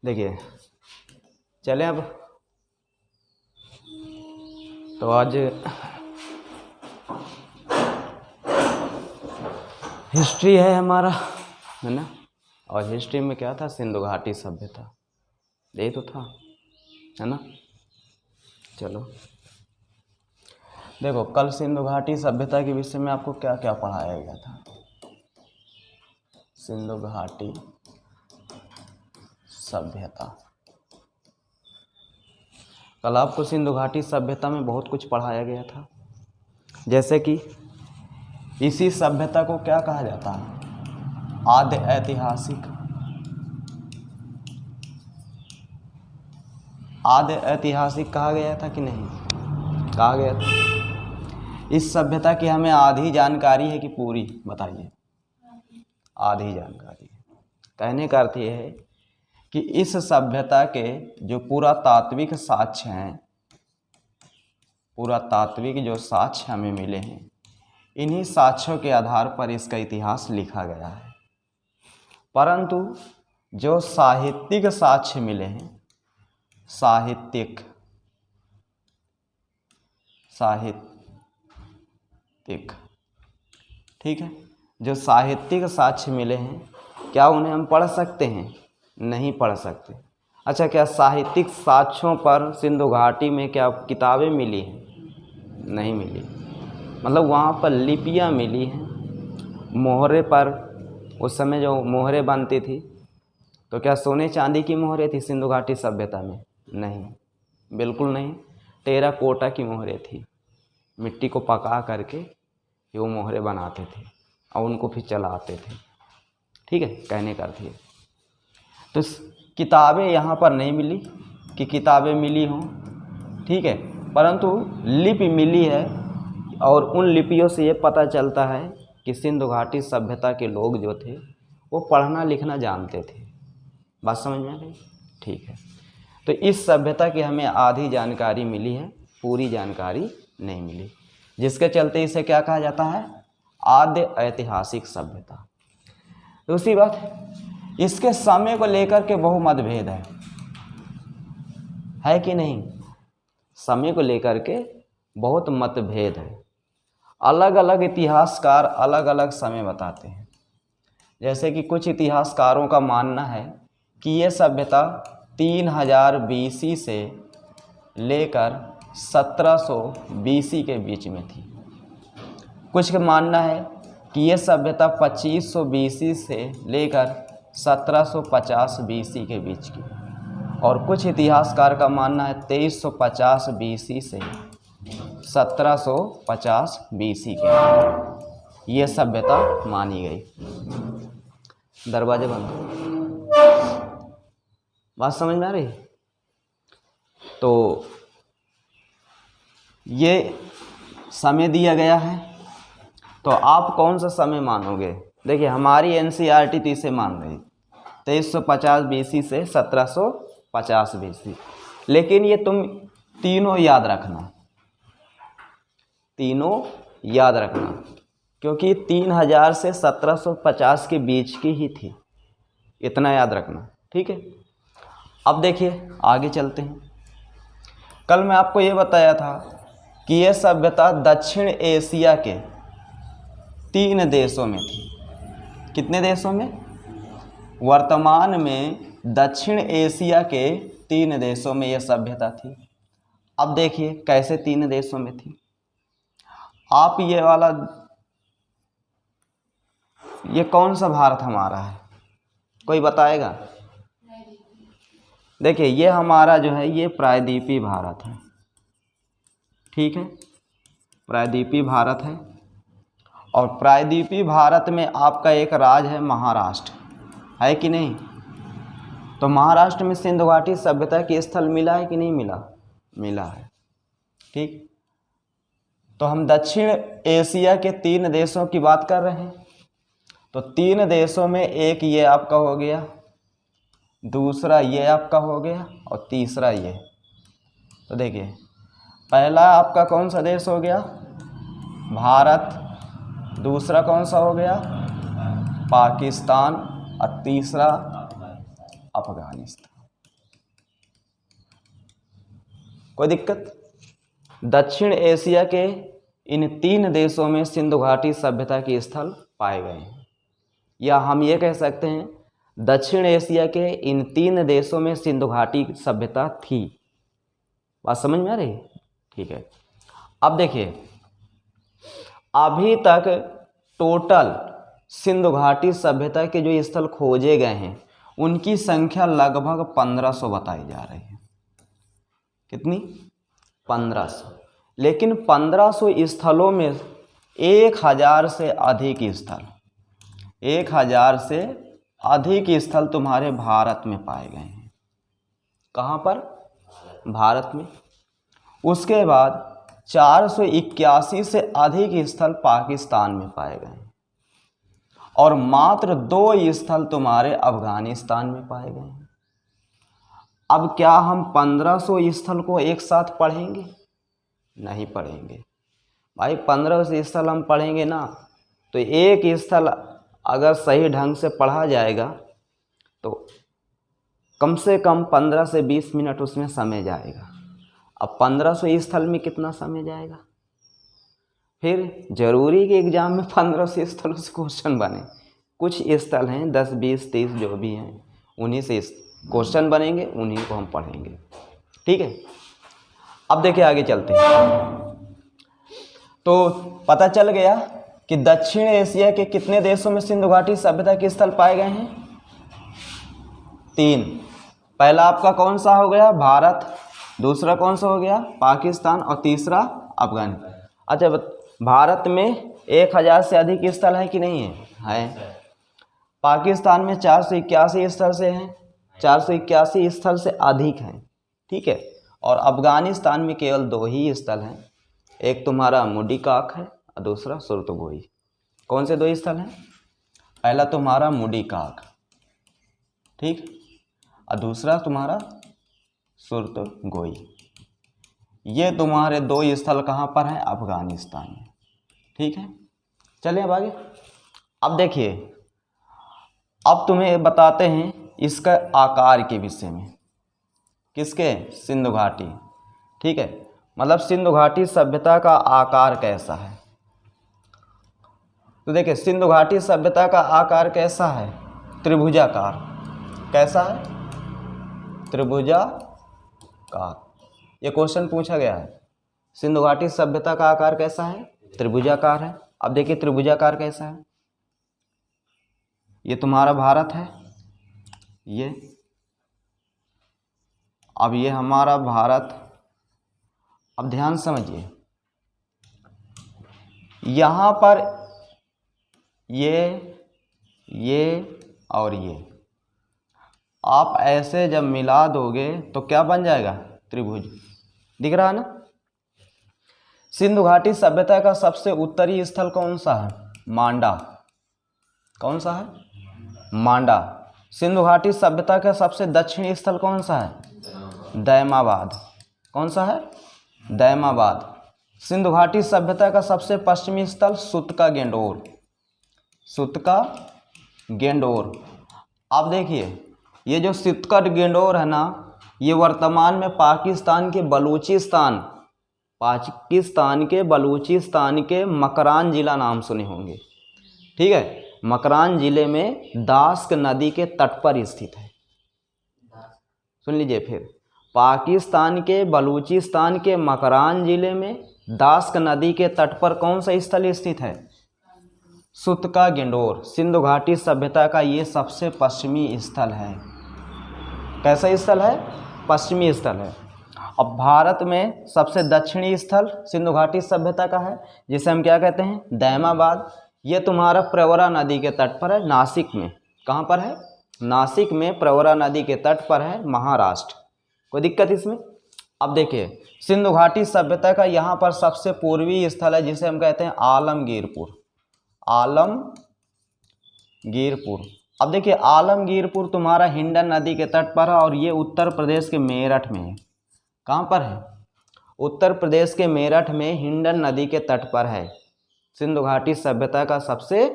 देखिए चलें अब। तो आज हिस्ट्री है हमारा, है ना। और हिस्ट्री में क्या था, सिंधु घाटी सभ्यता, यही तो था, है ना। चलो देखो, कल सिंधु घाटी सभ्यता के विषय में आपको क्या क्या पढ़ाया गया था। सिंधु घाटी सभ्यता, कल आपको सिंधु घाटी सभ्यता में बहुत कुछ पढ़ाया गया था। जैसे कि इसी सभ्यता को क्या कहा जाता है, आद्य ऐतिहासिक, आद्य ऐतिहासिक कहा गया था कि नहीं, कहा गया था। इस सभ्यता की हमें आधी जानकारी है कि पूरी, बताइए। आधी जानकारी। कहने का अर्थ यह है कि इस सभ्यता के जो पुरातात्विक साक्ष्य हैं, पुरातात्विक जो साक्ष्य हमें मिले हैं, इन्हीं साक्ष्यों के आधार पर इसका इतिहास लिखा गया है। परंतु जो साहित्यिक साक्ष्य मिले हैं, साहित्यिक, ठीक है, जो साहित्यिक साक्ष्य मिले हैं, क्या उन्हें हम पढ़ सकते हैं? नहीं पढ़ सकते। अच्छा, क्या साहित्यिक साक्ष्यों पर सिंधु घाटी में क्या किताबें मिली हैं? नहीं मिली। मतलब वहाँ पर लिपियाँ मिली हैं, मोहरे पर, उस समय जो मोहरे बनती थी, तो क्या सोने चांदी की मोहरे थी सिंधु घाटी सभ्यता में? नहीं, बिल्कुल नहीं। टेराकोटा की मोहरे थी, मिट्टी को पका करके वो मोहरे बनाते थे और उनको फिर चलाते थे। ठीक है, कहने का अर्थ ये। तो किताबें यहाँ पर नहीं मिली कि किताबें मिली हों, ठीक है, परंतु लिपि मिली है। और उन लिपियों से ये पता चलता है कि सिंधु घाटी सभ्यता के लोग जो थे वो पढ़ना लिखना जानते थे। बात समझ में आ गई? ठीक है। तो इस सभ्यता की हमें आधी जानकारी मिली है, पूरी जानकारी नहीं मिली, जिसके चलते इसे क्या कहा जाता है, आद्य ऐतिहासिक सभ्यता। दूसरी बात, इसके समय को लेकर के बहु मतभेद है कि नहीं? समय को लेकर के बहुत मतभेद है। अलग अलग इतिहासकार अलग अलग समय बताते हैं। जैसे कि कुछ इतिहासकारों का मानना है कि यह सभ्यता 3000 BC से लेकर 1700 BC के बीच में थी। कुछ का मानना है कि यह सभ्यता 2500 BC से लेकर 1750 BC के बीच की। और कुछ इतिहासकार का मानना है 2350 BC से 1750 BC के ये सभ्यता मानी गई। दरवाजे बंद, बात समझ में आ रही? तो ये समय दिया गया है, तो आप कौन सा समय मानोगे? देखिए, हमारी NCERT तो इसे मान रही 2350 BC से 1750 BC। लेकिन ये तुम तीनों याद रखना, तीनों याद रखना, क्योंकि 3000 से 1750 के बीच की ही थी, इतना याद रखना। ठीक है, अब देखिए आगे चलते हैं। कल मैं आपको ये बताया था कि यह सभ्यता दक्षिण एशिया के 3 देशों में थी। कितने देशों में? वर्तमान में दक्षिण एशिया के 3 देशों में यह सभ्यता थी। अब देखिए कैसे 3 देशों में थी। आप ये वाला, ये कौन सा भारत हमारा है, कोई बताएगा? देखिए, ये हमारा जो है ये प्रायद्वीपीय भारत है। ठीक है, प्रायद्वीपीय भारत है। और प्रायद्वीपीय भारत में आपका एक राज्य है महाराष्ट्र, है कि नहीं? तो महाराष्ट्र में सिंधु घाटी सभ्यता की स्थल मिला है कि नहीं मिला? मिला है। ठीक, तो हम दक्षिण एशिया के 3 देशों की बात कर रहे हैं। तो 3 देशों में एक ये आपका हो गया, दूसरा ये आपका हो गया, और तीसरा ये। तो देखिए, पहला आपका कौन सा देश हो गया? भारत। दूसरा कौन सा हो गया? पाकिस्तान। और तीसरा अफगानिस्तान। कोई दिक्कत? दक्षिण एशिया के इन 3 देशों में सिंधु घाटी सभ्यता के स्थल पाए गए हैं, या हम ये कह सकते हैं दक्षिण एशिया के इन 3 देशों में सिंधु घाटी सभ्यता थी। बात समझ में आ रही? ठीक है। अब देखिए, अभी तक टोटल सिंधु घाटी सभ्यता के जो स्थल खोजे गए हैं उनकी संख्या लगभग 1500 बताई जा रही है। कितनी? 1500। लेकिन 1500 स्थलों में 1000 से अधिक स्थल, 1000 से अधिक स्थल तुम्हारे भारत में पाए गए हैं। कहाँ पर? भारत में। उसके बाद 481 से अधिक स्थल पाकिस्तान में पाए गए हैं और मात्र 2 स्थल तुम्हारे अफगानिस्तान में पाए गए हैं। अब क्या हम 1500 स्थल को एक साथ पढ़ेंगे? नहीं पढ़ेंगे भाई। 1500 स्थल हम पढ़ेंगे ना तो एक स्थल अगर सही ढंग से पढ़ा जाएगा तो कम से कम 15 से 20 मिनट उसमें समय जाएगा। अब 1500 स्थल में कितना समय जाएगा? फिर जरूरी कि एग्जाम में 1500 स्थलों से क्वेश्चन बने। कुछ स्थल हैं 10, 20, 30 जो भी हैं उन्हीं से क्वेश्चन बनेंगे, उन्हीं को हम पढ़ेंगे। ठीक है। अब देखिए आगे चलते हैं। तो पता चल गया कि दक्षिण एशिया के कितने देशों में सिंधु घाटी सभ्यता के स्थल पाए गए हैं? 3। पहला आपका कौन सा हो गया? भारत। दूसरा कौन सा हो गया? पाकिस्तान। और तीसरा अफगानिस्तान। अच्छा, भारत में 1000 से अधिक स्थल है कि नहीं है? है। पाकिस्तान में 481 स्थल से हैं, 481 स्थल से अधिक हैं। ठीक है। और अफगानिस्तान में केवल 2 ही स्थल हैं, एक तुम्हारा मुडीकाक है और दूसरा सुरतगोई। कौन से 2 स्थल हैं? पहला तुम्हारा मुडीकाक, ठीक, और दूसरा तुम्हारा सुरतगोई। ये तुम्हारे 2 स्थल कहाँ पर हैं? अफगानिस्तान में। ठीक है। चलिए अब आगे। अब देखिए, अब तुम्हें बताते हैं इसका आकार के विषय में। किसके? सिंधु घाटी। ठीक है। मतलब सिंधु घाटी सभ्यता का आकार कैसा है? तो देखिए, सिंधु घाटी सभ्यता का आकार कैसा है? त्रिभुजाकार। कैसा है? त्रिभुजाकार। ये क्वेश्चन पूछा गया है। सिंधु घाटी सभ्यता का आकार कैसा है? त्रिभुजाकार है। अब देखिए त्रिभुजाकार कैसा है। ये तुम्हारा भारत है, ये, अब ये हमारा भारत। अब ध्यान समझिए, यहाँ पर ये और ये आप ऐसे जब मिला दोगे तो क्या बन जाएगा? त्रिभुज। दिख रहा है ना? सिंधु घाटी सभ्यता का सबसे उत्तरी स्थल कौन सा है? मांडा। कौन सा है? मांडा। सिंधु घाटी सभ्यता का सबसे दक्षिणी स्थल कौन सा है? दैमाबाद। कौन सा है? दैमाबाद। सिंधु घाटी सभ्यता का सबसे पश्चिमी स्थल सुतका गेंडोर। सुतका गेंडोर। आप देखिए, ये जो सुतका गेंडोर है ना, ये वर्तमान में पाकिस्तान के बलूचिस्तान के मकरान जिला नाम सुने होंगे। ठीक है। मकरान जिले में दास्क नदी के तट पर स्थित है। सुन लीजिए फिर, पाकिस्तान के बलूचिस्तान के मकरान जिले में दास्क नदी के तट पर कौन सा स्थल स्थित है? सुतका गेंडोर। सिंधु घाटी सभ्यता का ये सबसे पश्चिमी स्थल है। कैसा स्थल है? पश्चिमी स्थल है। अब भारत में सबसे दक्षिणी स्थल सिंधु घाटी सभ्यता का है, जिसे हम क्या कहते हैं? दैमाबाद। ये तुम्हारा प्रवरा नदी के तट पर है, नासिक में। कहाँ पर है? नासिक में प्रवरा नदी के तट पर है, महाराष्ट्र। कोई दिक्कत इसमें? अब देखिए, सिंधु घाटी सभ्यता का यहाँ पर सबसे पूर्वी स्थल है, जिसे हम कहते हैं आलमगीरपुर। आलमगीरपुर। अब देखिए, आलमगीरपुर तुम्हारा हिंडन नदी के तट पर है और ये उत्तर प्रदेश के मेरठ में है। कहाँ पर है? उत्तर प्रदेश के मेरठ में हिंडन नदी के तट पर है सिंधु घाटी सभ्यता का सबसे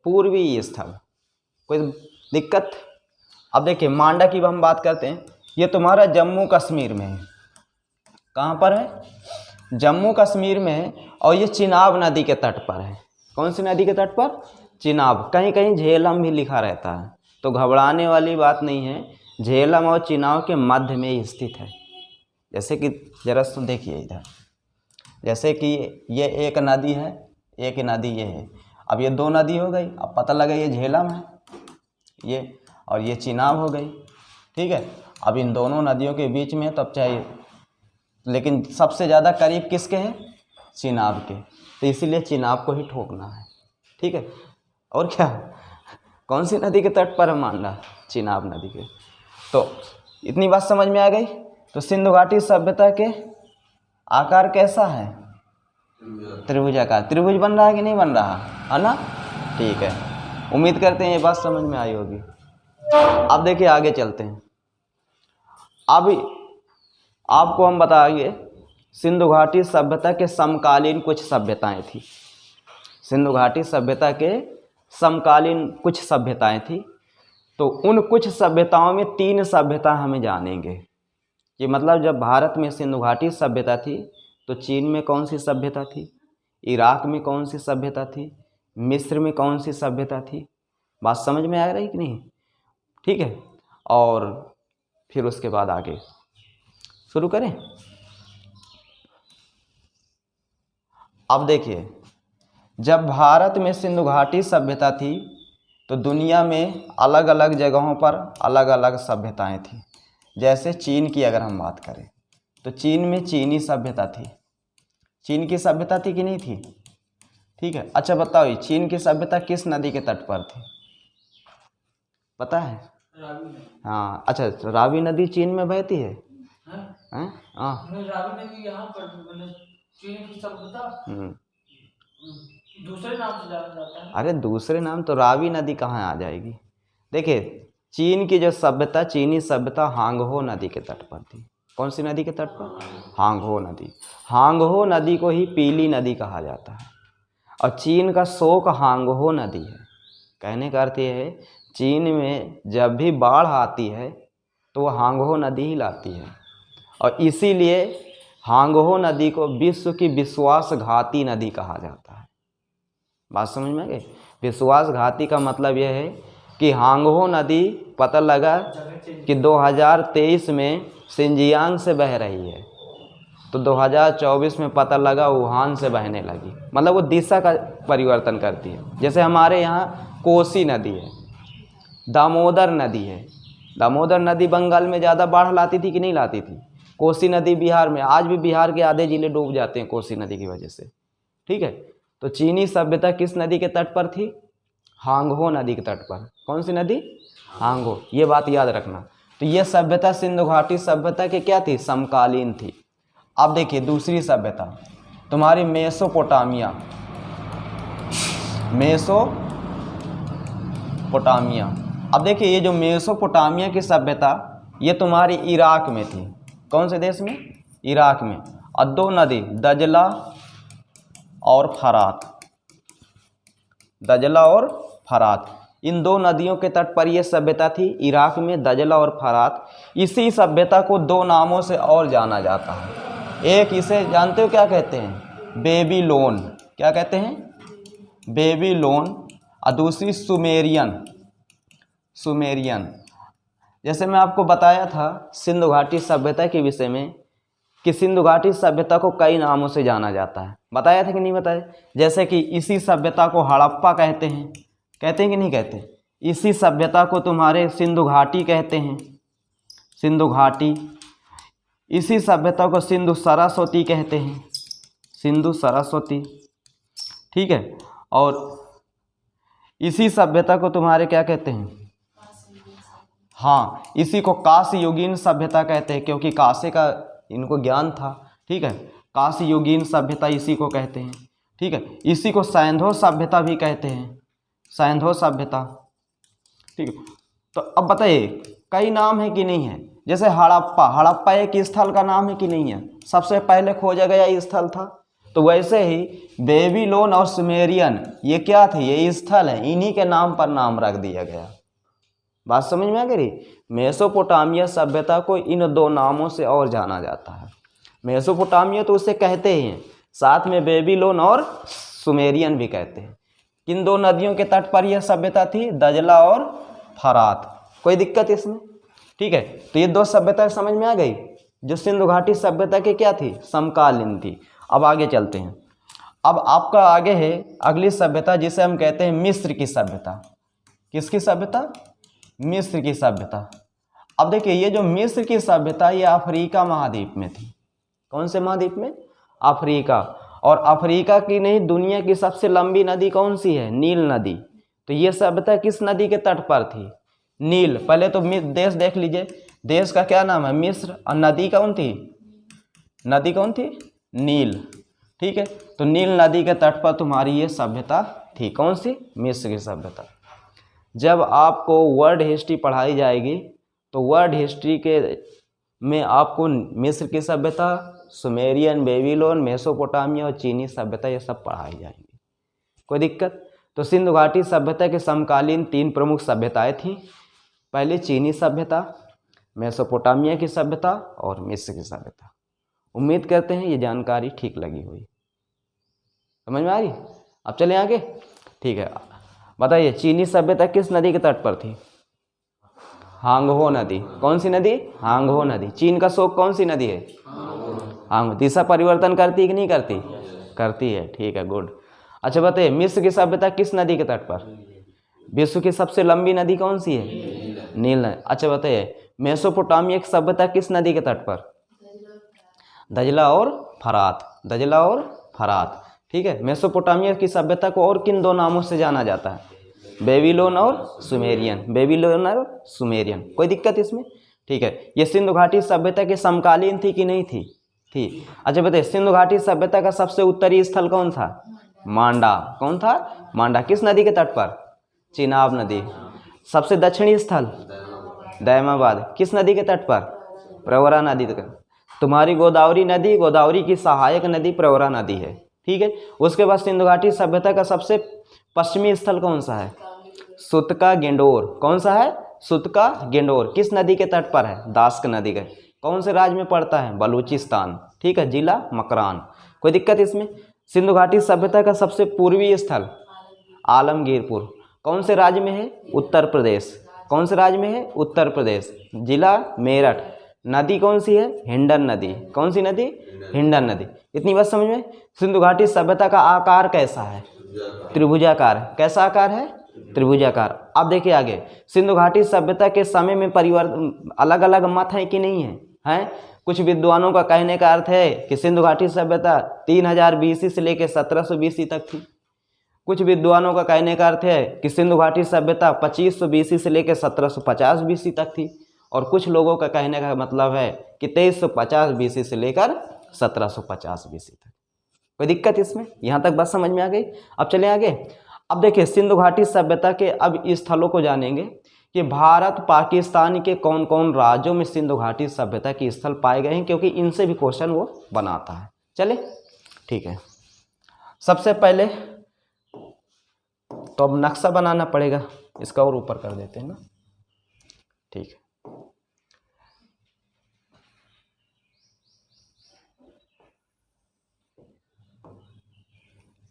पूर्वी स्थल। कोई दिक्कत? अब देखिए, मांडा की हम बात करते हैं। ये तुम्हारा जम्मू कश्मीर में है। कहाँ पर है? जम्मू कश्मीर में है, और ये चिनाब नदी के तट पर है। कौन सी नदी के तट पर? चिनाब। कहीं कहीं झेलम भी लिखा रहता है, तो घबराने वाली बात नहीं है। झेलम और चिनाब के मध्य में ही स्थित है। जैसे कि जरा सुन देखिए इधर, जैसे कि ये एक नदी है, एक नदी ये है। अब ये दो नदी हो गई। अब पता लगा ये झेलम है ये, और ये चिनाब हो गई। ठीक है, अब इन दोनों नदियों के बीच में तब चाहिए, लेकिन सबसे ज़्यादा करीब किसके हैं? चिनाब के। तो इसीलिए चिनाब को ही ठोकना है। ठीक है, और क्या? कौन सी नदी के तट पर है मान रहा? चिनाब नदी के। तो इतनी बात समझ में आ गई। तो सिंधु घाटी सभ्यता के आकार कैसा है? त्रिभुजाकार। त्रिभुज बन रहा है कि नहीं बन रहा है ना? ठीक है, उम्मीद करते हैं ये बात समझ में आई होगी। अब देखिए आगे चलते हैं। अब आपको हम बताएंगे सिंधु घाटी सभ्यता के समकालीन कुछ सभ्यताएं थी। सिंधु घाटी सभ्यता के समकालीन कुछ सभ्यताएं थी। तो उन कुछ सभ्यताओं में 3 सभ्यता हमें जानेंगे। ये मतलब जब भारत में सिंधु घाटी सभ्यता थी तो चीन में कौन सी सभ्यता थी, इराक में कौन सी सभ्यता थी, मिस्र में कौन सी सभ्यता थी। बात समझ में आ रही कि नहीं? ठीक है, और फिर उसके बाद आगे शुरू करें। अब देखिए, जब भारत में सिंधु घाटी सभ्यता थी तो दुनिया में अलग अलग जगहों पर अलग अलग सभ्यताएं थी। जैसे चीन की अगर हम बात करें तो चीन में चीनी सभ्यता थी। चीन की सभ्यता थी कि नहीं थी? ठीक है, अच्छा बताओ चीन की सभ्यता किस नदी के तट पर थी? पता है? हाँ, अच्छा, रावी नदी चीन में बहती है? हाँ, रावी नदी यहाँ पर चीन की सभ्यता दूसरे नाम से जाना जाता है। अरे दूसरे नाम तो रावी नदी कहाँ आ जाएगी? देखिए, चीन की जो सभ्यता, चीनी सभ्यता हांगहो नदी के तट पर थी। कौन सी नदी के तट पर? हांगहो नदी। हांगहो नदी को ही पीली नदी कहा जाता है, और चीन का शोक हांगहो नदी है। कहने का अर्थ ये है, चीन में जब भी बाढ़ आती है तो वो हांगहो नदी ही लाती है, और इसीलिए हांगहो नदी को विश्व की विश्वासघाती नदी कहा जाता है। बात समझ में आ गई? विश्वासघाती का मतलब यह है कि हांगहो नदी पता लगा कि 2023 में सिंजियांग से बह रही है, तो 2024 में पता लगा वुहान से बहने लगी। मतलब वो दिशा का परिवर्तन करती है। जैसे हमारे यहाँ कोसी नदी है, दामोदर नदी है। दामोदर नदी बंगाल में ज़्यादा बाढ़ लाती थी कि नहीं लाती थी? कोसी नदी बिहार में, आज भी बिहार के आधे जिले डूब जाते हैं कोसी नदी की वजह से। ठीक है, तो चीनी सभ्यता किस नदी के तट पर थी? हांगहो नदी के तट पर। कौन सी नदी? हांगहो। ये बात याद रखना। तो ये सभ्यता सिंधु घाटी सभ्यता के क्या थी? समकालीन थी। अब देखिए दूसरी सभ्यता तुम्हारी मेसोपोटामिया। मेसोपोटामिया। अब देखिए ये जो मेसोपोटामिया की सभ्यता ये तुम्हारी इराक में थी। कौन से देश में? इराक में। और 2 नदी दजला और फरात। दजला और फरात, इन 2 नदियों के तट पर यह सभ्यता थी, इराक में दजला और फरात। इसी सभ्यता को 2 नामों से और जाना जाता है। एक इसे जानते हो क्या कहते हैं? बेबीलोन। क्या कहते हैं? बेबीलोन। और दूसरी सुमेरियन। सुमेरियन। जैसे मैं आपको बताया था सिंधु घाटी सभ्यता के विषय में कि सिंधु घाटी सभ्यता को कई नामों से जाना जाता है। बताया था कि नहीं बताया? जैसे कि इसी सभ्यता को हड़प्पा कहते हैं। कहते हैं कि नहीं कहते? इसी सभ्यता को तुम्हारे सिंधु घाटी कहते हैं, सिंधु घाटी। इसी सभ्यता को सिंधु सरस्वती कहते हैं, सिंधु सरस्वती। ठीक है, और इसी सभ्यता को तुम्हारे क्या कहते हैं? हाँ, इसी को काशी युगीन सभ्यता कहते हैं, क्योंकि काशी का इनको ज्ञान था। ठीक है, काशी युगीन सभ्यता इसी को कहते हैं। ठीक है, इसी को सैंधो सभ्यता भी कहते हैं, सैंधो सभ्यता। ठीक है, तो अब बताइए कई नाम है कि नहीं है? जैसे हड़प्पा, हड़प्पा एक स्थल का नाम है कि नहीं है? सबसे पहले खोजा गया स्थल था। तो वैसे ही बेबीलोन और सुमेरियन ये क्या थे? ये स्थल है, इन्हीं के नाम पर नाम रख दिया गया। बात समझ में आ गई? मेसोपोटामिया सभ्यता को इन 2 नामों से और जाना जाता है। मेसोपोटामिया तो उसे कहते ही हैं, साथ में बेबीलोन और सुमेरियन भी कहते हैं। किन दो नदियों के तट पर यह सभ्यता थी? दजला और फरात। कोई दिक्कत इसमें? ठीक है, तो ये दो सभ्यता समझ में आ गई जो सिंधु घाटी सभ्यता के क्या थी? समकालीन थी। अब आगे चलते हैं। अब आपका आगे है अगली सभ्यता जिसे हम कहते हैं मिस्र की सभ्यता। किसकी सभ्यता? मिस्र की सभ्यता। अब देखिए ये जो मिस्र की सभ्यता ये अफ्रीका महाद्वीप में थी। कौन से महाद्वीप में? अफ्रीका। और अफ्रीका की नहीं, दुनिया की सबसे लंबी नदी कौन सी है? नील नदी। तो ये सभ्यता किस नदी के तट पर थी? नील। पहले तो देश देख लीजिए, देश का क्या नाम है? मिस्र। और नदी कौन थी? नदी कौन थी? नील। ठीक है, तो नील नदी के तट पर तुम्हारी ये सभ्यता थी। कौन सी? मिस्र की सभ्यता। जब आपको वर्ल्ड हिस्ट्री पढ़ाई जाएगी तो वर्ल्ड हिस्ट्री के में आपको मिस्र की सभ्यता, सुमेरियन, बेबीलोन, मेसोपोटामिया और चीनी सभ्यता ये सब पढ़ाई जाएंगी। कोई दिक्कत? तो सिंधु घाटी सभ्यता के समकालीन 3 प्रमुख सभ्यताएं थीं। पहले चीनी सभ्यता, मेसोपोटामिया की सभ्यता और मिस्र की सभ्यता। उम्मीद करते हैं ये जानकारी ठीक लगी हुई। समझ में आ रही? अब चलें आगे। ठीक है, बताइए चीनी सभ्यता किस नदी के तट पर थी? हांगहो नदी। कौन सी नदी? हांगहो नदी। चीन का शोक कौन सी नदी है? हांगहो। दिशा परिवर्तन करती कि नहीं करती? करती है। ठीक है, गुड। अच्छा बताइए मिस्र की सभ्यता किस नदी के तट पर? विश्व की सबसे लंबी नदी कौन सी है? नील नदी। अच्छा बताइए मेसोपोटामिया की सभ्यता किस नदी के तट पर? दजला और फरात। दजला और फरात। ठीक है, मेसोपोटामिया की सभ्यता को और किन दो नामों से जाना जाता है? बेबीलोन और सुमेरियन। बेबीलोन और सुमेरियन। कोई दिक्कत इसमें? ठीक है, ये सिंधु घाटी सभ्यता के समकालीन थी कि नहीं थी? थी। अच्छा बताइए सिंधु घाटी सभ्यता का सबसे उत्तरी स्थल कौन था? मांडा। कौन था? मांडा। किस नदी के तट पर? चिनाब नदी। सबसे दक्षिणी स्थल? दैमाबाद। किस नदी के तट पर? प्रवरा नदी तक। तुम्हारी गोदावरी नदी, गोदावरी की सहायक नदी प्रवरा नदी है। ठीक है, उसके बाद सिंधु घाटी सभ्यता का सबसे पश्चिमी स्थल कौन सा है? सुतका गेंडोर। कौन सा है? सुतका गेंडोर। किस नदी के तट पर है? दास्क नदी के। कौन से राज्य में पड़ता है? बलूचिस्तान। ठीक है, जिला मकरान। कोई दिक्कत इसमें? सिंधु घाटी सभ्यता का सबसे पूर्वी स्थल? आलमगीरपुर। कौन से राज्य में है? उत्तर प्रदेश। कौन से राज्य में है? उत्तर प्रदेश। जिला मेरठ। नदी कौन सी है? हिंडन नदी। कौन सी नदी? हिंडन नदी। इतनी बात समझ में? सिंधु घाटी सभ्यता का आकार कैसा है? त्रिभुजाकार। कैसा आकार है? त्रिभुजाकार। अब देखिए आगे, सिंधु घाटी सभ्यता के समय में परिवर्तन अलग अलग मत है कि नहीं है? हैं? कुछ विद्वानों का कहने का अर्थ है कि सिंधु घाटी सभ्यता 3000 BC से लेकर 1700 BC तक थी। कुछ विद्वानों का कहने का अर्थ है कि सिंधु घाटी सभ्यता 2500 BC से लेकर 1750 BC तक थी। और कुछ लोगों का कहने का मतलब है कि 2350 BC से लेकर 1750 BC तक। कोई दिक्कत इसमें? यहाँ तक बात समझ में आ गई? अब चलें आगे। अब देखिए सिंधु घाटी सभ्यता के अब स्थलों को जानेंगे कि भारत पाकिस्तान के कौन कौन राज्यों में सिंधु घाटी सभ्यता के स्थल पाए गए हैं, क्योंकि इनसे भी क्वेश्चन वो बनाता है। चले ठीक है, सबसे पहले तो अब नक्शा बनाना पड़ेगा, इसका और ऊपर कर देते हैं ना। ठीक है,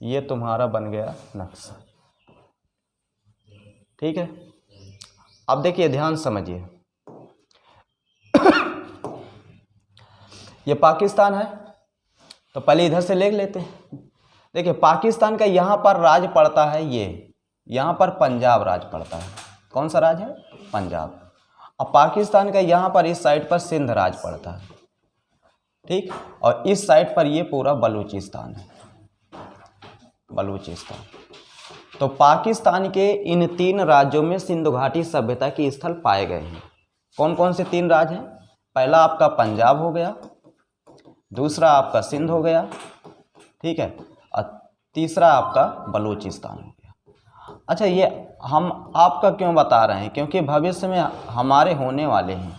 ये तुम्हारा बन गया नक्शा। ठीक है, अब देखिए ध्यान समझिए। ये पाकिस्तान है, तो पहले इधर से ले लेते हैं। देखिए पाकिस्तान का यहाँ पर राज पड़ता है, ये यहाँ पर पंजाब राज पड़ता है। कौन सा राज है? पंजाब। अब पाकिस्तान का यहाँ पर इस साइड पर सिंध राज पड़ता है। ठीक, और इस साइड पर ये पूरा बलूचिस्तान है, बलूचिस्तान। तो पाकिस्तान के इन 3 राज्यों में सिंधु घाटी सभ्यता के स्थल पाए गए हैं। कौन कौन से 3 राज्य हैं? पहला आपका पंजाब हो गया, दूसरा आपका सिंध हो गया, ठीक है, और तीसरा आपका बलूचिस्तान हो गया। अच्छा, ये हम आपका क्यों बता रहे हैं? क्योंकि भविष्य में हमारे होने वाले हैं,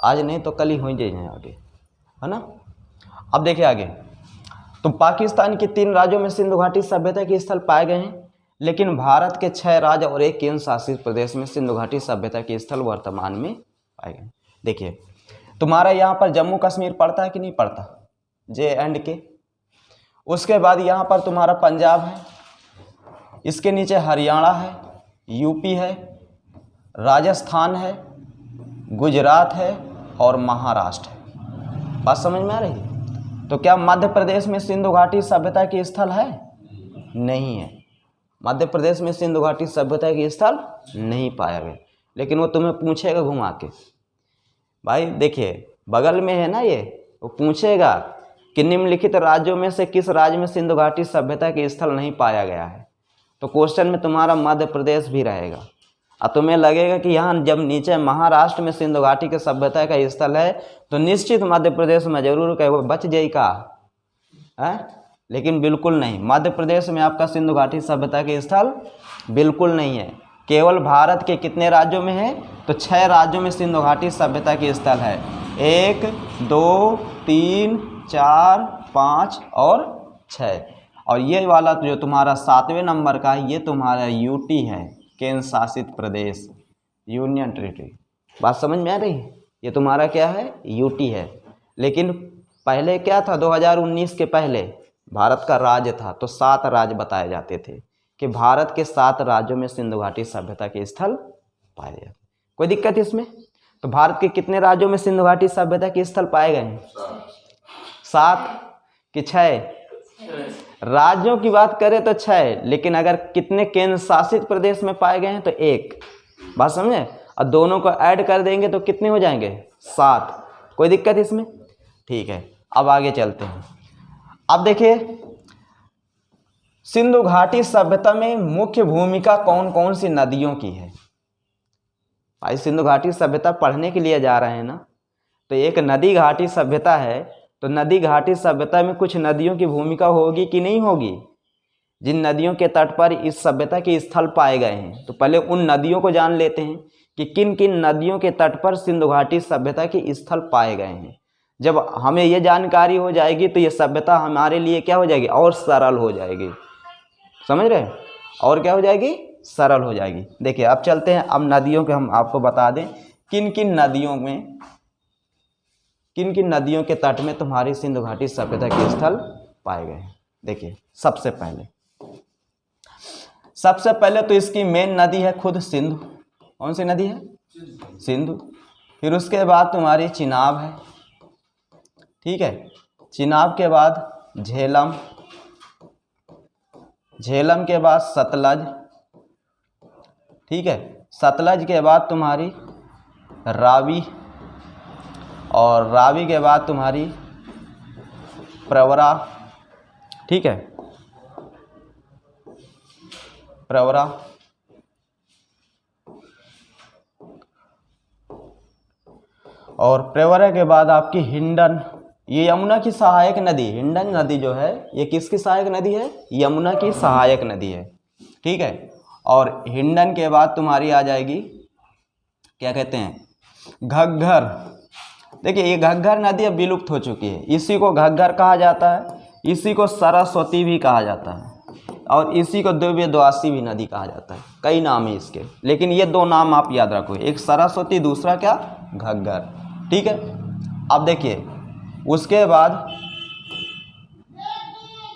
आज नहीं तो कल ही हो जाएंगे आगे, है ना। अब देखिए आगे, तो पाकिस्तान के 3 राज्यों में सिंधु घाटी सभ्यता के स्थल पाए गए हैं, लेकिन भारत के 6 राज्य और एक केंद्र शासित प्रदेश में सिंधु घाटी सभ्यता के स्थल वर्तमान में पाए गए। देखिए तुम्हारा यहाँ पर जम्मू कश्मीर पड़ता है कि नहीं पड़ता, J&K। उसके बाद यहाँ पर तुम्हारा पंजाब है, इसके नीचे हरियाणा है, यूपी है, राजस्थान है, गुजरात है और महाराष्ट्र है। बात समझ में आ रही है? तो क्या मध्य प्रदेश में सिंधु घाटी सभ्यता की स्थल है? नहीं है। मध्य प्रदेश में सिंधु घाटी सभ्यता की स्थल नहीं पाया गया। लेकिन वो तुम्हें पूछेगा घुमा के, भाई देखिए बगल में है ना ये, वो पूछेगा कि निम्नलिखित राज्यों में से किस राज्य में सिंधु घाटी सभ्यता की स्थल नहीं पाया गया है। तो क्वेश्चन में तुम्हारा मध्य प्रदेश भी रहेगा और तुम्हें लगेगा कि यहाँ जब नीचे महाराष्ट्र में सिंधु घाटी की सभ्यता का स्थल है तो निश्चित मध्य प्रदेश में जरूर कहे बच जाए का है। लेकिन बिल्कुल नहीं, मध्य प्रदेश में आपका सिंधु घाटी सभ्यता के स्थल बिल्कुल नहीं है। केवल भारत के कितने राज्यों में है? तो 6 राज्यों में सिंधु घाटी सभ्यता की स्थल है। 1, 2, 3, 4, 5 और 6। और ये वाला जो तुम्हारा 7वें नंबर का है, ये तुम्हारा यूटी है, केंद्र शासित प्रदेश, यूनियन टेरिटरी। बात समझ में आ रही है? ये तुम्हारा क्या है? यूटी है। लेकिन पहले क्या था? 2019 के पहले भारत का राज्य था, तो 7 राज्य बताए जाते थे कि भारत के 7 राज्यों में सिंधु घाटी सभ्यता के स्थल पाए जाते। कोई दिक्कत इसमें? तो भारत के कितने राज्यों में सिंधु घाटी सभ्यता के स्थल पाए गए हैं? 7 कि 6? राज्यों की बात करें तो 6, लेकिन अगर कितने केंद्र शासित प्रदेश में पाए गए हैं तो 1। बात समझे? और दोनों को ऐड कर देंगे तो कितने हो जाएंगे? 7। कोई दिक्कत इसमें? ठीक है, अब आगे चलते हैं। अब देखिए सिंधु घाटी सभ्यता में मुख्य भूमिका कौन कौन सी नदियों की है। भाई सिंधु घाटी सभ्यता पढ़ने के लिए जा रहे हैं ना, तो एक नदी घाटी सभ्यता है, तो नदी घाटी सभ्यता में कुछ नदियों की भूमिका होगी कि नहीं होगी? जिन नदियों के तट पर इस सभ्यता के स्थल पाए गए हैं, तो पहले उन नदियों को जान लेते हैं कि किन किन नदियों के तट पर सिंधु घाटी सभ्यता के स्थल पाए गए हैं। जब हमें ये जानकारी हो जाएगी तो ये सभ्यता हमारे लिए क्या हो जाएगी? और सरल हो जाएगी। समझ रहे हैं? और क्या हो जाएगी? सरल हो जाएगी। देखिए अब चलते हैं, अब नदियों के हम आपको बता दें किन किन नदियों के तट में तुम्हारी सिंधु घाटी सभ्यता के स्थल पाए गए हैं। देखिए सबसे पहले तो इसकी मेन नदी है खुद सिंधु। कौन सी नदी है? सिंधु। फिर उसके बाद तुम्हारी चिनाब है, ठीक है। चिनाब के बाद झेलम, झेलम के बाद सतलज, ठीक है। सतलज के बाद तुम्हारी रावी, और रावी के बाद तुम्हारी प्रवरा, ठीक है, प्रवरा। और प्रवरा के बाद आपकी हिंडन, ये यमुना की सहायक नदी, हिंडन नदी जो है ये किसकी सहायक नदी है? यमुना की सहायक नदी है, ठीक है। और हिंडन के बाद तुम्हारी आ जाएगी क्या कहते हैं? घग्घर। देखिए ये घग्घर नदी अब विलुप्त हो चुकी है, इसी को घग्घर कहा जाता है, इसी को सरस्वती भी कहा जाता है, और इसी को दिव्यद्वासी भी नदी कहा जाता है। कई नाम है इसके, लेकिन ये 2 नाम आप याद रखो, एक सरस्वती, दूसरा क्या? घग्घर, ठीक है। अब देखिए उसके बाद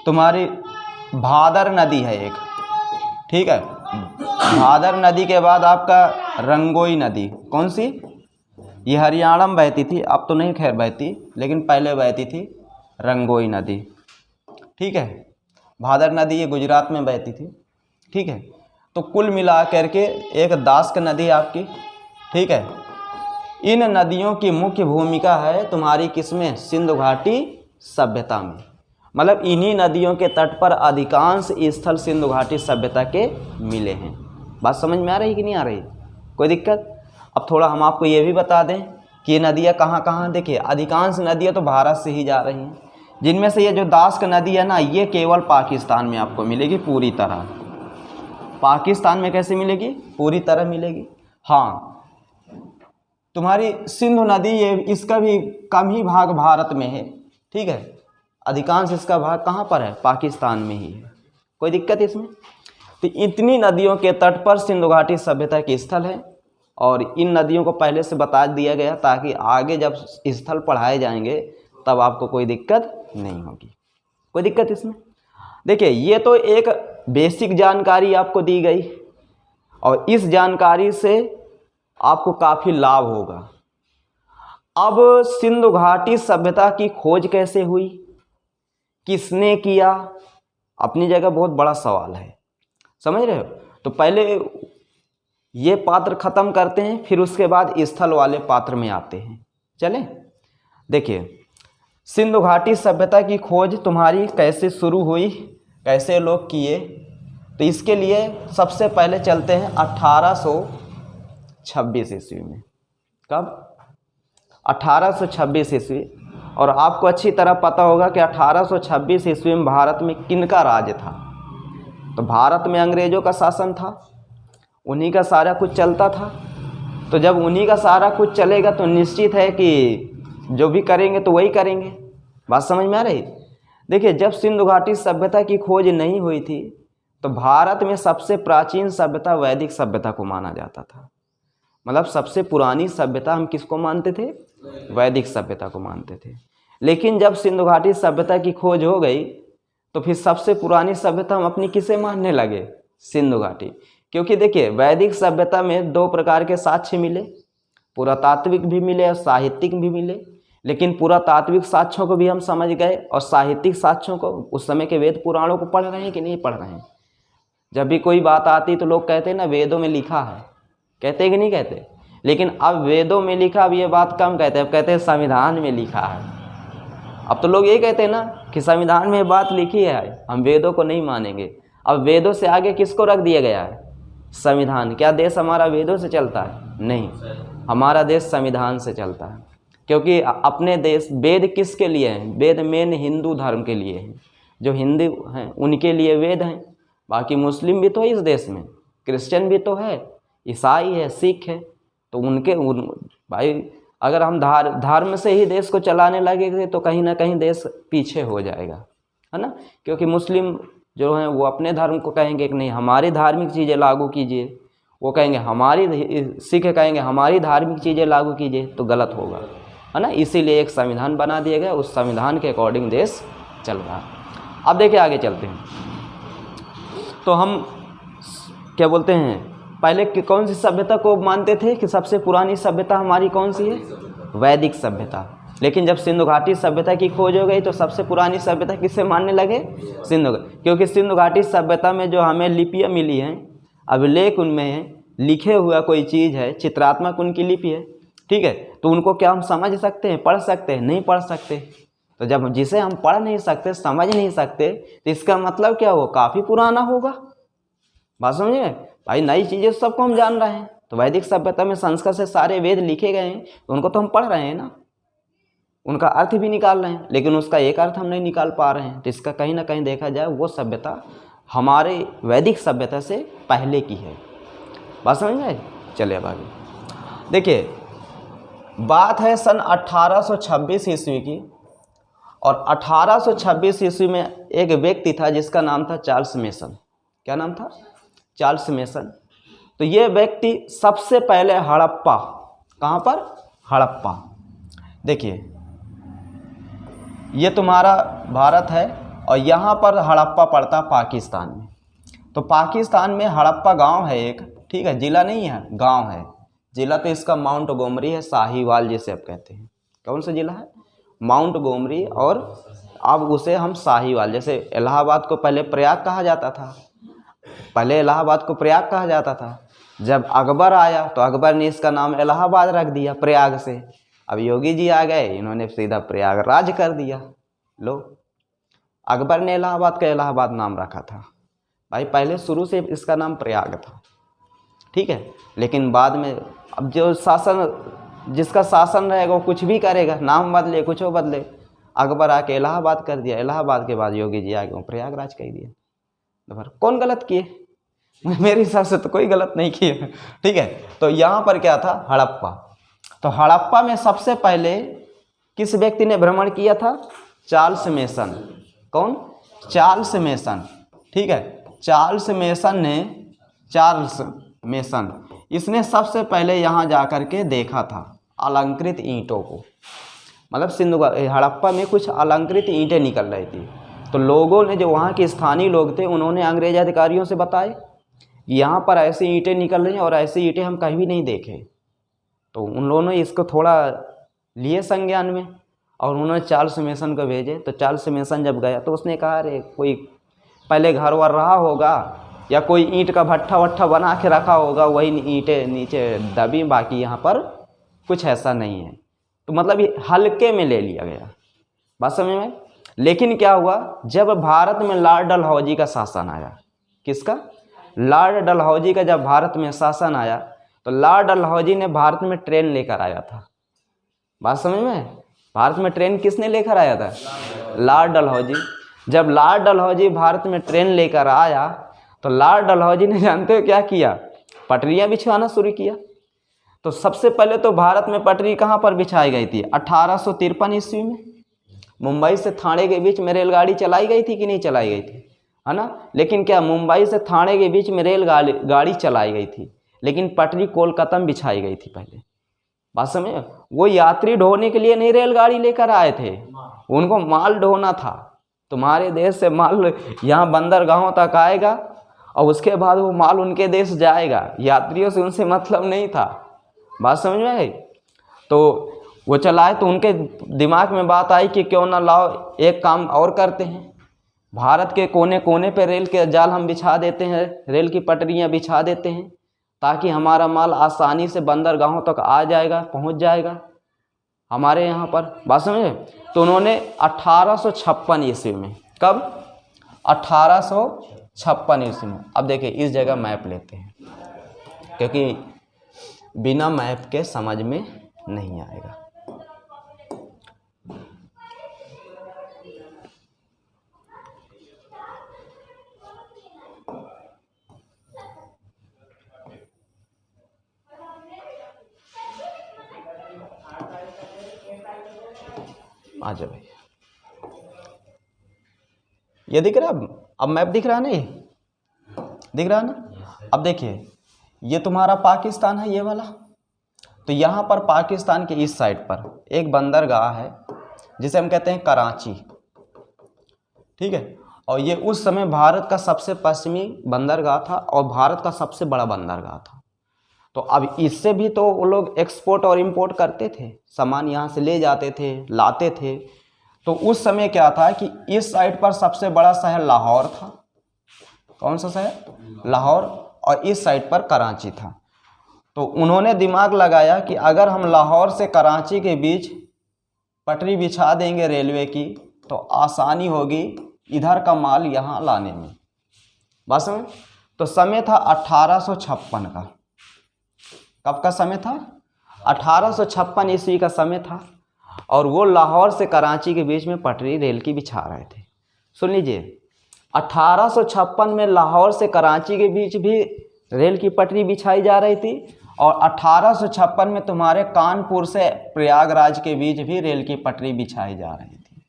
तुम्हारी भादर नदी है एक, ठीक है। भादर नदी के बाद आपका रंगोई नदी। कौन सी? ये हरियाणा में बहती थी, अब तो नहीं खैर बहती, लेकिन पहले बहती थी रंगोई नदी, ठीक है। भादर नदी ये गुजरात में बहती थी, ठीक है। तो कुल मिला करके एक दास्क नदी आपकी, ठीक है। इन नदियों की मुख्य भूमिका है तुम्हारी किसमें? सिंधु घाटी सभ्यता में। मतलब इन्हीं नदियों के तट पर अधिकांश स्थल सिंधु घाटी सभ्यता के मिले हैं। बात समझ में आ रही कि नहीं आ रही? कोई दिक्कत? अब थोड़ा हम आपको ये भी बता दें कि ये नदियाँ कहाँ कहाँ। देखिए अधिकांश नदियाँ तो भारत से ही जा रही हैं, जिनमें से ये जो दास्क नदी है ना, ये केवल पाकिस्तान में आपको मिलेगी पूरी तरह। पाकिस्तान में कैसे मिलेगी? पूरी तरह मिलेगी। हाँ तुम्हारी सिंधु नदी ये इसका भी कम ही भाग भारत में है, ठीक है। अधिकांश इसका भाग कहाँ पर है? पाकिस्तान में ही है। कोई दिक्कत इसमें? तो इतनी नदियों के तट पर सिंधु घाटी सभ्यता के स्थल है, और इन नदियों को पहले से बता दिया गया ताकि आगे जब स्थल पढ़ाए जाएंगे तब आपको कोई दिक्कत नहीं होगी। कोई दिक्कत इसमें? देखिए, ये तो एक बेसिक जानकारी आपको दी गई और इस जानकारी से आपको काफ़ी लाभ होगा। अब सिंधु घाटी सभ्यता की खोज कैसे हुई, किसने किया, अपनी जगह बहुत बड़ा सवाल है, समझ रहे हो। तो पहले ये पात्र खत्म करते हैं, फिर उसके बाद स्थल वाले पात्र में आते हैं। चले, देखिए सिंधु घाटी सभ्यता की खोज तुम्हारी कैसे शुरू हुई, कैसे लोग किए, तो इसके लिए सबसे पहले चलते हैं 1826 ईस्वी में। कब? 1826 ईस्वी। और आपको अच्छी तरह पता होगा कि 1826 ईस्वी में भारत में किनका राज था। तो भारत में अंग्रेज़ों का शासन था, उन्हीं का सारा कुछ चलता था। तो जब उन्हीं का सारा कुछ चलेगा तो निश्चित है कि जो भी करेंगे तो वही करेंगे। बात समझ में आ रही? देखिए, जब सिंधु घाटी सभ्यता की खोज नहीं हुई थी तो भारत में सबसे प्राचीन सभ्यता वैदिक सभ्यता को माना जाता था। मतलब सबसे पुरानी सभ्यता हम किसको मानते थे? वैदिक सभ्यता को मानते थे। लेकिन जब सिंधु घाटी सभ्यता की खोज हो गई तो फिर सबसे पुरानी सभ्यता हम अपनी किसे मानने लगे? सिंधु घाटी। क्योंकि देखिए, वैदिक सभ्यता में दो प्रकार के साक्ष्य मिले, पुरातात्विक भी मिले और साहित्यिक भी मिले। लेकिन पुरातात्विक साक्ष्यों को भी हम समझ गए और साहित्यिक साक्ष्यों को, उस समय के वेद पुराणों को पढ़ रहे हैं कि नहीं पढ़ रहे हैं। जब भी कोई बात आती तो लोग कहते हैं ना वेदों में लिखा है, कहते हैं कि नहीं कहते। लेकिन अब वेदों में लिखा, अब ये बात कम कहते हैं, अब कहते हैं संविधान में लिखा है। अब तो लोग ये कहते हैं ना कि संविधान में बात लिखी है, हम वेदों को नहीं मानेंगे। अब वेदों से आगे किसको रख दिया गया है? संविधान। क्या देश हमारा वेदों से चलता है? नहीं, हमारा देश संविधान से चलता है। क्योंकि अपने देश वेद किसके लिए हैं? वेद मेन हिंदू धर्म के लिए हैं। जो हिंदू हैं उनके लिए वेद हैं। बाकी मुस्लिम भी तो है इस देश में, क्रिश्चियन भी तो है, ईसाई है, सिख है। तो भाई अगर हम धर्म से ही देश को चलाने लगेंगे तो कहीं ना कहीं देश पीछे हो जाएगा, है ना। क्योंकि मुस्लिम जो हैं वो अपने धर्म को कहेंगे कि नहीं हमारी धार्मिक चीज़ें लागू कीजिए, वो कहेंगे सिख कहेंगे हमारी धार्मिक चीज़ें लागू कीजिए, तो गलत होगा, है ना। इसीलिए एक संविधान बना दिया गया, उस संविधान के अकॉर्डिंग देश चल रहा है। अब देखिए आगे चलते हैं। तो हम क्या बोलते हैं, पहले कौन सी सभ्यता को मानते थे कि सबसे पुरानी सभ्यता हमारी कौन सी है? वैदिक सभ्यता। लेकिन जब सिंधु घाटी सभ्यता की खोज हो गई तो सबसे पुरानी सभ्यता किससे मानने लगे? क्योंकि सिंधु घाटी सभ्यता में जो हमें लिपियाँ मिली हैं, अभिलेख उनमें लिखे हुआ कोई चीज़ है, चित्रात्मक उनकी लिपि है, ठीक है। तो उनको क्या हम समझ सकते हैं, पढ़ सकते हैं? नहीं पढ़ सकते। तो जब जिसे हम पढ़ नहीं सकते, समझ नहीं सकते, तो इसका मतलब क्या हो? काफ़ी पुराना होगा। बात समझिए भाई, नई चीज़ें सबको हम जान रहे हैं। तो वैदिक सभ्यता में संस्कृत से सारे वेद लिखे गए हैं, तो उनको तो हम पढ़ रहे हैं ना, उनका अर्थ भी निकाल रहे हैं, लेकिन उसका एक अर्थ हम नहीं निकाल पा रहे हैं। तो इसका कहीं ना कहीं देखा जाए वो सभ्यता हमारे वैदिक सभ्यता से पहले की है। बात समझ में? चलिए अब आगे देखिए। बात है सन 1826 ईस्वी की, और 1826 ईस्वी में एक व्यक्ति था जिसका नाम था चार्ल्स मेसन। क्या नाम था? Charles mason. तो ये व्यक्ति सबसे पहले हड़प्पा, कहाँ पर? हड़प्पा। देखिए ये तुम्हारा भारत है और यहाँ पर हड़प्पा पड़ता पाकिस्तान में। तो पाकिस्तान में हड़प्पा गांव है एक, ठीक है, जिला नहीं है, गांव है। जिला तो इसका माउंट गोमरी है, साहिवाल जिसे आप कहते हैं। कौन सा जिला है? माउंट गोमरी। और अब उसे हम साहिवाल, जैसे इलाहाबाद को पहले प्रयाग कहा जाता था, पहले इलाहाबाद को प्रयाग कहा जाता था। जब अकबर आया तो अकबर ने इसका नाम इलाहाबाद रख दिया प्रयाग से। अब योगी जी आ गए, इन्होंने सीधा प्रयागराज कर दिया। लो, अकबर ने इलाहाबाद का इलाहाबाद नाम रखा था भाई, पहले शुरू से इसका नाम प्रयाग था, ठीक है। लेकिन बाद में अब जो जिसका शासन रहेगा वो कुछ भी करेगा, नाम बदले कुछ हो बदले। अकबर आके इलाहाबाद कर दिया, इलाहाबाद के बाद योगी जी आके प्रयागराज कह दिया। तो कौन गलत किए? मेरे हिसाब से तो कोई गलत नहीं किए, ठीक है। तो यहाँ पर क्या था? हड़प्पा। तो हड़प्पा में सबसे पहले किस व्यक्ति ने भ्रमण किया था? Charles mason. कौन? चार्ल्स मेसन, ठीक है। चार्ल्स मेसन इसने सबसे पहले यहाँ जा कर के देखा था अलंकृत ईंटों को, मतलब सिंधु हड़प्पा में कुछ अलंकृत ईंटें निकल रही थी। तो लोगों ने, जो वहाँ के स्थानीय लोग थे, उन्होंने अंग्रेज अधिकारियों से बताए यहाँ पर ऐसी ईंटें निकल रही हैं और ऐसी ईंटें हम कहीं भी नहीं देखे। तो उन लोगों ने इसको थोड़ा लिए संज्ञान में और उन्होंने चार्ल्स मेसन को भेजे। तो चार्ल्स मेसन जब गया तो उसने कहा, अरे कोई पहले घर वर रहा होगा या कोई ईंट का भट्ठा वट्ठा बना के रखा होगा, वही ईंटें नीचे दबी, बाकी यहाँ पर कुछ ऐसा नहीं है। तो मतलब ये हल्के में ले लिया गया, बात समझ में। लेकिन क्या हुआ, जब भारत में लॉर्ड डलहौजी का शासन आया, किसका, लॉर्ड डलहौजी का जब भारत में शासन आया, तो लॉर्ड डलहौजी ने भारत में ट्रेन लेकर आया था, बात समझ में। भारत में ट्रेन किसने लेकर आया था, लॉर्ड डलहौजी। जब लॉर्ड डलहौजी भारत में ट्रेन लेकर आया तो लॉर्ड डलहौजी ने जानते हो क्या किया, पटरियां बिछवाना शुरू किया। तो सबसे पहले तो भारत में पटरी कहाँ पर बिछाई गई थी, 1853 ईस्वी में मुंबई से थाने के बीच में रेलगाड़ी चलाई गई थी कि नहीं चलाई गई थी, है ना। लेकिन क्या मुंबई से थाने के बीच में रेलगाड़ी चलाई गई थी, लेकिन पटरी कोलकाता में बिछाई गई थी पहले, बात समझे। वो यात्री ढोने के लिए नहीं रेलगाड़ी लेकर आए थे, उनको माल ढोना था। तुम्हारे देश से माल यहाँ बंदरगाहों तक आएगा और उसके बाद वो माल उनके देश जाएगा, यात्रियों से उनसे मतलब नहीं था, बात समझ में आई। तो वो चलाए तो उनके दिमाग में बात आई कि क्यों ना लाओ एक काम और करते हैं, भारत के कोने कोने पे रेल के जाल हम बिछा देते हैं, रेल की पटरियाँ बिछा देते हैं, ताकि हमारा माल आसानी से बंदरगाहों तक आ जाएगा, पहुंच जाएगा हमारे यहाँ पर, बात समझे। तो उन्होंने 1856 ईस्वी में, कब, 1856 ईस्वी में। अब देखिए इस जगह मैप लेते हैं, क्योंकि बिना मैप के समझ में नहीं आएगा। आ जाओ भैया, ये दिख रहा है अब मैप दिख रहा है, नहीं दिख रहा है ना। अब देखिए ये तुम्हारा पाकिस्तान है, ये वाला। तो यहाँ पर पाकिस्तान के इस साइड पर एक बंदरगाह है जिसे हम कहते हैं कराची, ठीक है। और ये उस समय भारत का सबसे पश्चिमी बंदरगाह था और भारत का सबसे बड़ा बंदरगाह था। तो अब इससे भी तो वो लोग एक्सपोर्ट और इंपोर्ट करते थे, सामान यहाँ से ले जाते थे, लाते थे। तो उस समय क्या था कि इस साइड पर सबसे बड़ा शहर लाहौर था, कौन सा शहर, लाहौर, और इस साइड पर कराची था। तो उन्होंने दिमाग लगाया कि अगर हम लाहौर से कराची के बीच पटरी बिछा देंगे रेलवे की, तो आसानी होगी इधर का माल यहाँ लाने में, बस में। तो समय था 1856 का, कब का समय था, 1856 ईस्वी का समय था। और वो लाहौर से कराची के बीच में पटरी रेल की बिछा रहे थे। सुन लीजिए, 1856 में लाहौर से कराची के बीच भी रेल की पटरी बिछाई जा रही थी, और 1856 में तुम्हारे कानपुर से प्रयागराज के बीच भी रेल की पटरी बिछाई जा रही थी,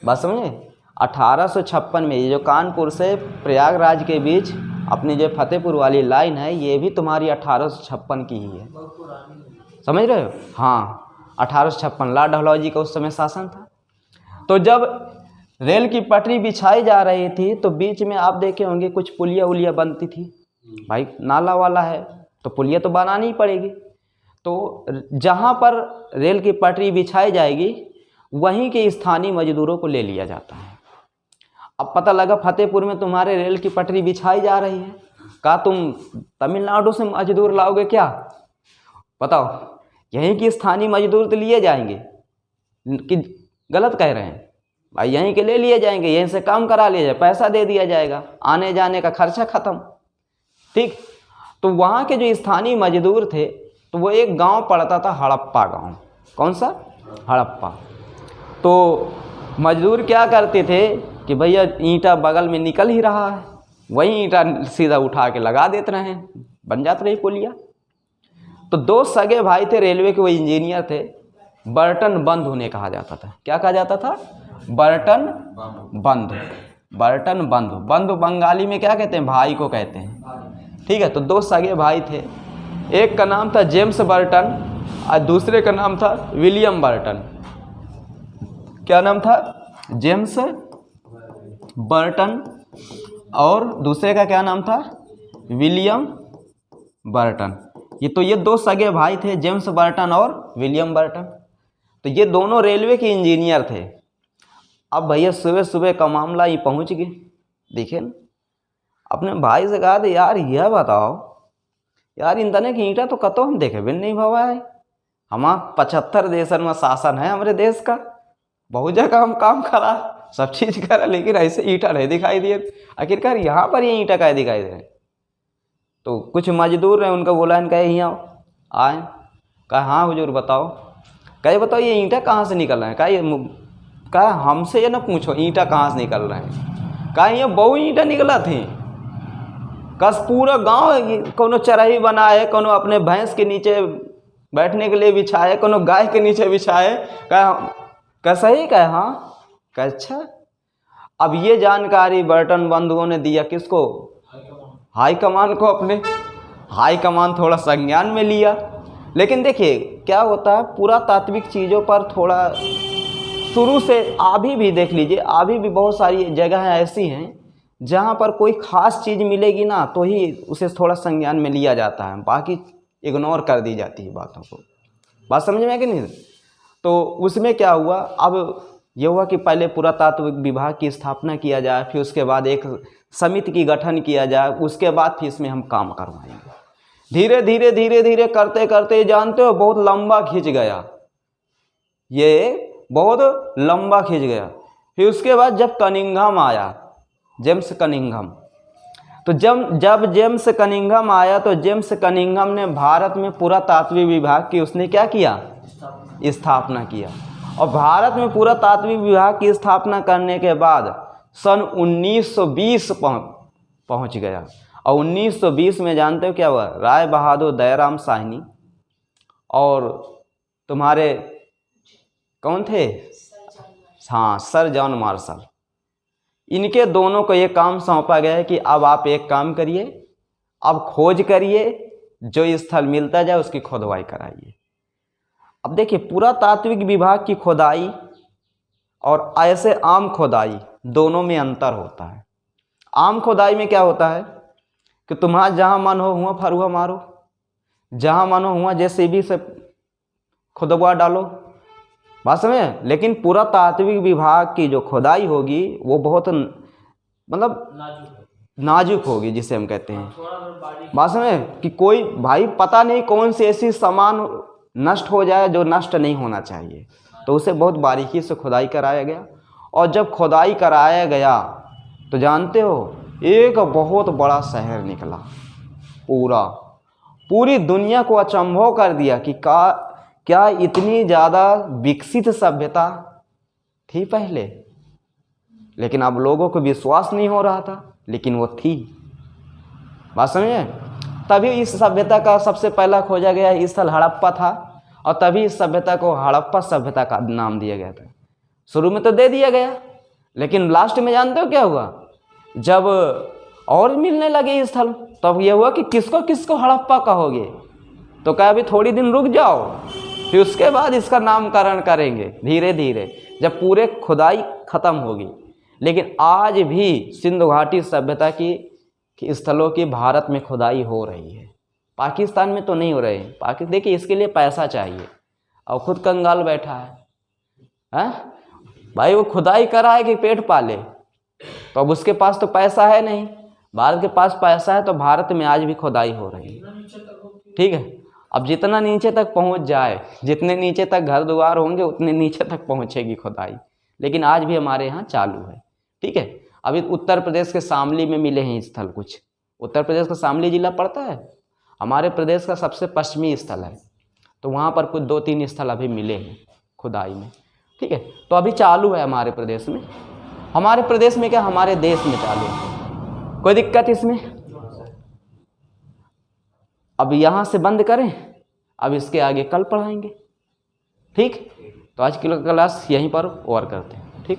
बस समझे। 1856 में ये जो कानपुर से प्रयागराज के बीच अपनी जो फतेहपुर वाली लाइन है, ये भी तुम्हारी 1856 की ही है, समझ रहे हो। हाँ, 1856 लॉर्ड डलहौजी का उस समय शासन था। तो जब रेल की पटरी बिछाई जा रही थी तो बीच में आप देखे होंगे कुछ पुलिया उलिया बनती थी, भाई नाला वाला है तो पुलिया तो बनानी ही पड़ेगी। तो जहाँ पर रेल की पटरी बिछाई जाएगी वहीं के स्थानीय मजदूरों को ले लिया जाता है। अब पता लगा फतेहपुर में तुम्हारे रेल की पटरी बिछाई जा रही है, कहा तुम तमिलनाडु से मजदूर लाओगे क्या, बताओ, यहीं की स्थानीय मजदूर तो लिए जाएंगे कि गलत कह रहे हैं भाई, यहीं के ले लिए जाएंगे, यहीं से काम करा लिया जाए, पैसा दे दिया जाएगा, आने जाने का खर्चा खत्म, ठीक। तो वहाँ के जो स्थानीय मजदूर थे, तो वो एक गांव पड़ता था हड़प्पा गांव, कौन सा, हड़प्पा। तो मजदूर क्या करते थे कि भैया ईंटा बगल में निकल ही रहा है, वही ईंटा सीधा उठा के लगा देते रहे, बन जाते रही पुलिया। तो दो सगे भाई थे, रेलवे के वो इंजीनियर थे, बर्टन बंधु उन्हें कहा जाता था। क्या कहा जाता था, बर्टन बंधु, बर्टन बंधु। बंधु बंगाली में क्या कहते हैं, भाई को कहते हैं, ठीक है। तो दो सगे भाई थे, एक का नाम था जेम्स बर्टन और दूसरे का नाम था विलियम बर्टन। क्या नाम था? जेम्स बर्टन और दूसरे का क्या नाम था? William Burton. ये दो सगे भाई थे, जेम्स बर्टन और विलियम बर्टन। तो ये दोनों रेलवे के इंजीनियर थे। अब भैया सुबह सुबह का मामला ही पहुंच गए। देखिए ना, अपने भाई से कहा था यार यह बताओ यार इन तने की ईंटा तो कतो हम देखे भी नहीं भवा है। हमारा 75 देशन में शासन है हमारे देश का, बहुत जगह हम काम करा, सब चीज़ करा, लेकिन ऐसे ईंटा नहीं दिखाई दिए। आखिरकार यहाँ पर ये ईंटा क्या दिखाई दे रहे? तो कुछ मजदूर हैं, उनका बोला इनका यहाँ आए। कहा हाँ हुजूर बताओ। कहे बताओ ये ईंटा कहाँ से निकल रहे हैं? कहा हमसे ये ना पूछो ईंटा कहाँ से निकल रहे हैं। कहा ये बहु ईंटा निकला थी। कस पूरा गांव कोनो चरही बनाए, कोनो अपने भैंस के नीचे बैठने के लिए बिछाए, कोनो गाय के नीचे बिछाए। कहा सही? कहा हाँ। कहा अच्छा। अब ये जानकारी बर्टन बंधुओं ने दिया किसको? हाई कमान को। अपने हाई कमान थोड़ा संज्ञान में लिया। लेकिन देखिए क्या होता है, पुरातात्विक चीज़ों पर थोड़ा शुरू से अभी भी देख लीजिए, अभी भी बहुत सारी जगह ऐसी हैं जहाँ पर कोई ख़ास चीज़ मिलेगी ना तो ही उसे थोड़ा संज्ञान में लिया जाता है, बाकी इग्नोर कर दी जाती है बातों को। बात समझ में है कि नहीं? तो उसमें क्या हुआ, अब ये हुआ कि पहले पुरातात्विक विभाग की स्थापना किया जाए, फिर उसके बाद एक समिति की गठन किया जाए, उसके बाद फिर इसमें हम काम करवाएंगे। धीरे धीरे धीरे धीरे करते करते जानते हो बहुत लंबा खिंच गया, ये बहुत लंबा खिंच गया। फिर उसके बाद जब कनिंघम आया, जेम्स कनिंघम, तो जब जेम्स कनिंघम आया तो जेम्स कनिंघम ने भारत में पुरातात्विक विभाग की उसने क्या किया? स्थापना किया। और भारत में पुरातात्विक विभाग की स्थापना करने के बाद सन 1920 पहुंच गया। और 1920 में जानते हो क्या हुआ? राय बहादुर दयाराम साहनी और तुम्हारे कौन थे? हाँ, सर जॉन मार्शल। इनके दोनों को ये काम सौंपा गया है कि अब आप एक काम करिए, अब खोज करिए, जो स्थल मिलता जाए उसकी खोदवाई कराइए। अब देखिए पुरातात्विक विभाग की खोदाई और ऐसे आम खोदाई दोनों में अंतर होता है। आम खोदाई में क्या होता है कि तुम्हारा जहाँ मन हो हुआ फरुआ मारो, जहाँ मन हो हुआ जेसीबी से खुदवा डालो, बात समझे। लेकिन पुरातात्विक विभाग की जो खोदाई होगी वो बहुत मतलब नाजुक होगी, जिसे हम कहते हैं, बात समझे, कि कोई भाई पता नहीं कौन सी ऐसी सामान नष्ट हो जाए जो नष्ट नहीं होना चाहिए, तो उसे बहुत बारीकी से खुदाई कराया गया। और जब खुदाई कराया गया तो जानते हो एक बहुत बड़ा शहर निकला, पूरी दुनिया को अचंभव कर दिया कि क्या इतनी ज़्यादा विकसित सभ्यता थी पहले। लेकिन अब लोगों को विश्वास नहीं हो रहा था, लेकिन वो थी, बात समझे। तभी इस सभ्यता का सबसे पहला खोजा गया स्थल हड़प्पा था, और तभी इस सभ्यता को हड़प्पा सभ्यता का नाम दिया गया था। शुरू में तो दे दिया गया, लेकिन लास्ट में जानते हो क्या हुआ? जब और मिलने लगे स्थल, तब यह हुआ कि किसको किसको हड़प्पा कहोगे, तो क्या अभी थोड़ी दिन रुक जाओ, फिर उसके बाद इसका नामकरण करेंगे धीरे धीरे, जब पूरे खुदाई खत्म होगी। लेकिन आज भी सिंधु घाटी सभ्यता की स्थलों की भारत में खुदाई हो रही है, पाकिस्तान में तो नहीं हो रहे हैं। देखिए इसके लिए पैसा चाहिए, और खुद कंगाल बैठा है भाई, वो खुदाई कराए कि पेट पाले, तो अब उसके पास तो पैसा है नहीं। भारत के पास पैसा है तो भारत में आज भी खुदाई हो रही है, ठीक है। अब जितना नीचे तक पहुंच जाए, जितने नीचे तक घर द्वार होंगे उतने नीचे तक पहुंचेगी खुदाई, लेकिन आज भी हमारे यहाँ चालू है, ठीक है। अभी उत्तर प्रदेश के शामली में मिले हैं स्थल कुछ। उत्तर प्रदेश का शामली जिला पड़ता है, हमारे प्रदेश का सबसे पश्चिमी स्थल है, तो वहाँ पर कुछ 2-3 स्थल अभी मिले हैं खुदाई में, ठीक है। तो अभी चालू है हमारे प्रदेश में। हमारे प्रदेश में क्या, हमारे देश में चालू है, कोई दिक्कत इसमें? अब यहाँ से बंद करें, अब इसके आगे कल पढ़ाएंगे, ठीक। तो आज की क्लास यहीं पर ओवर करते हैं, ठीक।